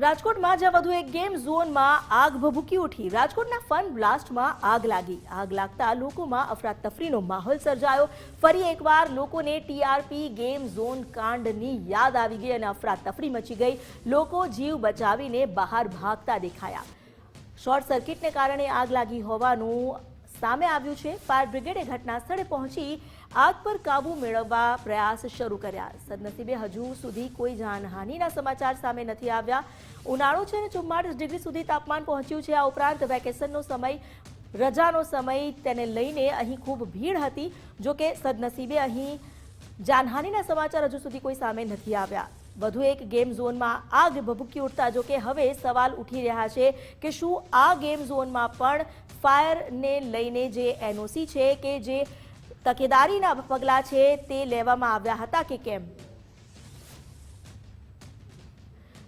રાજકોટમાં જ્યાં વધુ એક ગેમ ઝોનમાં આગ ભભૂકી ઉઠી। રાજકોટના ફન બ્લાસ્ટમાં આગ લાગી। આગ લાગતા લોકોમાં અફરાતફરીનો માહોલ સર્જાયો। ફરી એકવાર લોકોને ટીઆરપી ગેમ ઝોન કાંડની યાદ આવી ગઈ અને અફરાતફરી મચી ગઈ। લોકો જીવ બચાવીને બહાર ભાગતા દેખાયા। શોર્ટ સર્કિટને કારણે આગ લાગી હોવાનું સામે આવ્યું છે। ફાયર બ્રિગેડે ઘટના સ્થળે પહોંચી આગ પર કાબુ મેળવવા પ્રયાસ શરૂ કર્યા। સદનસીબે હજુ સુધી કોઈ જાનહાનિના સમાચાર સામે નથી આવ્યા। ઉનાળો છે અને 44 ડિગ્રી સુધી તાપમાન પહોંચ્યું છે। આ ઉપરાંત વેકેશનનો સમય, રજાનો સમય, તેને લઈને અહીં ખૂબ ભીડ હતી। જોકે સદનસીબે અહીં જાનહાનિના સમાચાર હજુ સુધી કોઈ સામે નથી આવ્યા। વધુ એક ગેમ ઝોનમાં આગ ભભૂકી ઉઠતા જોકે હવે સવાલ ઉઠી રહ્યા છે કે શું આ ગેમ ઝોનમાં પણ ફાયરને લઈને જે એનઓસી છે કે જે તકેદારીના પગલાં છે તે લેવામાં આવ્યા હતા કે કેમ।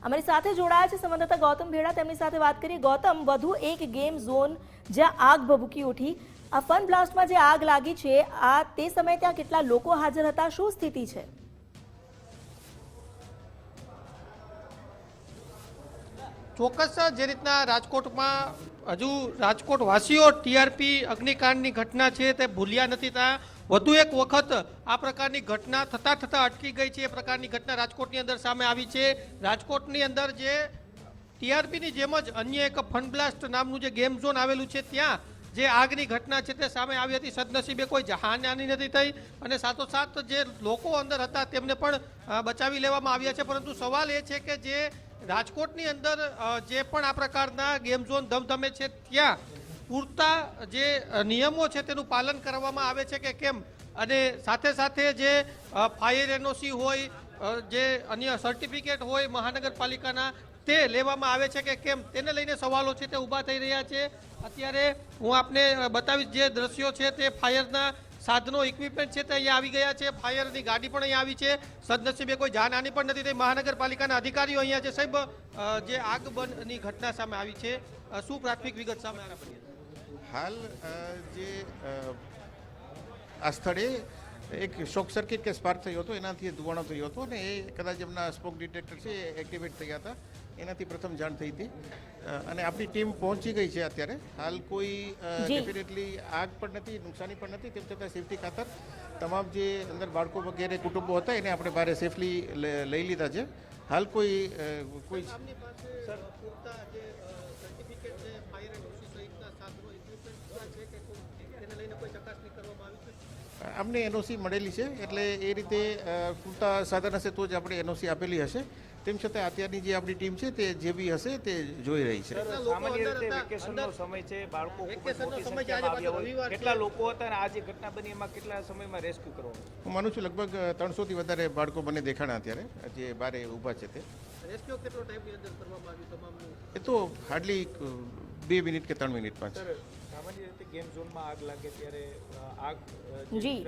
અમારી સાથે જોડાયા છે સંવાદદાતા ગૌતમ ભેડા, તેમની સાથે વાત કરીએ। ગૌતમ, વધુ એક ગેમ ઝોન જ્યાં આગ ભભૂકી ઉઠી, આ ફન બ્લાસ્ટમાં જે આગ લાગી છે આ તે સમયે ત્યાં કેટલા લોકો હાજર હતા, શું સ્થિતિ છે? ચોક્કસ જે રીતના રાજકોટમાં હજુ રાજકોટ વાસીઓ ટીઆરપી અગ્નિકાંડની ઘટના છે તે ભૂલ્યા નથી, ત્યાં વધુ એક વખત આ પ્રકારની ઘટના થતાં અટકી ગઈ છે। એ પ્રકારની ઘટના રાજકોટની અંદર સામે આવી છે। રાજકોટની અંદર જે ટીઆરપીની જેમ જ અન્ય એક ફન બ્લાસ્ટ નામનું જે ગેમ ઝોન આવેલું છે ત્યાં જે આગની ઘટના છે તે સામે આવી હતી। સદનસીબે કોઈ જાનહાનિ નથી થઈ અને સાથોસાથ જે લોકો અંદર હતા તેમને પણ બચાવી લેવામાં આવ્યા છે। પરંતુ સવાલ એ છે કે જે રાજકોટની અંદર જે પણ આ પ્રકારના ગેમ ઝોન ધમધમે છે ત્યાં પૂરતા જે નિયમો છે તેનું પાલન કરવામાં આવે છે કે કેમ, અને સાથે સાથે જે ફાયર એનઓસી હોય, જે અન્ય સર્ટિફિકેટ હોય મહાનગરપાલિકાના તે લેવામાં આવે છે કે કેમ, તેને લઈને સવાલો છે તે ઊભા થઈ રહ્યા છે। અત્યારે હું આપને બતાવીશ જે દ્રશ્યો છે તે ફાયરના સાધનો, ઇક્વિપમેન્ટ છે તે અહીંયા આવી ગયા છે। ફાયરની ગાડી પણ અહીંયા આવી છે। સદનસીબે કોઈ જાનહાનિ પણ નથી થઈ। મહાનગરપાલિકાના અધિકારીઓ અહીંયા છે। સાહેબ, જે આગ બંધની ઘટના સામે આવી છે, શું પ્રાથમિક વિગત સામે આવી? હાલ જે આ સ્થળે એક શોક સર્કિટ કે સ્પાર્ક થયો હતો, એનાથી ધુવાણો થયો હતો અને એ કદાચ એમના સ્મોક ડિટેક્ટર છે એ એક્ટિવેટ થયા હતા, એનાથી પ્રથમ જાણ થઈ હતી અને આપણી ટીમ પહોંચી ગઈ છે। અત્યારે હાલ કોઈ ડેફિનેટલી આગ પણ નથી, નુકસાની પણ નથી, તેમ છતાં સેફટી ખાતર તમામ જે અંદર બાળકો વગેરે કુટુંબો હતા એને આપણે બહાર સેફલી લઈ લીધા છે। હાલ કોઈ અમને એનઓસી મળેલી છે, એટલે એ રીતે પૂરતા સાધન હશે તો જ આપણે એનઓસી આપેલી હશે। તેમ છતાં અત્યારની જે આપણી ટીમ છે તે જે બી હશે તે જોઈ રહી છે। સામાન્ય રીતે વેકેશનનો સમય છે, બાળકો ખૂબ જ મોટી સંખ્યામાં આવ્યા હોય, કેટલા લોકો હતા અને આ જે ઘટના બની એમાં કેટલા સમયમાં રેસ્ક્યુ કરવાનું? હું માનું છું લગભગ 300 થી વધારે બાળકો મને દેખાણા અત્યારે જે બારે ઊભા છે તે। રેસ્ક્યુ કેટલો ટાઈમની અંદર કરવામાં આવ્યું તમામનું? એ તો હાર્ડલી 2 મિનિટ કે 3 મિનિટમાં છે। સામાન્ય રીતે ગેમ ઝોનમાં આગ લાગે ત્યારે આગ જી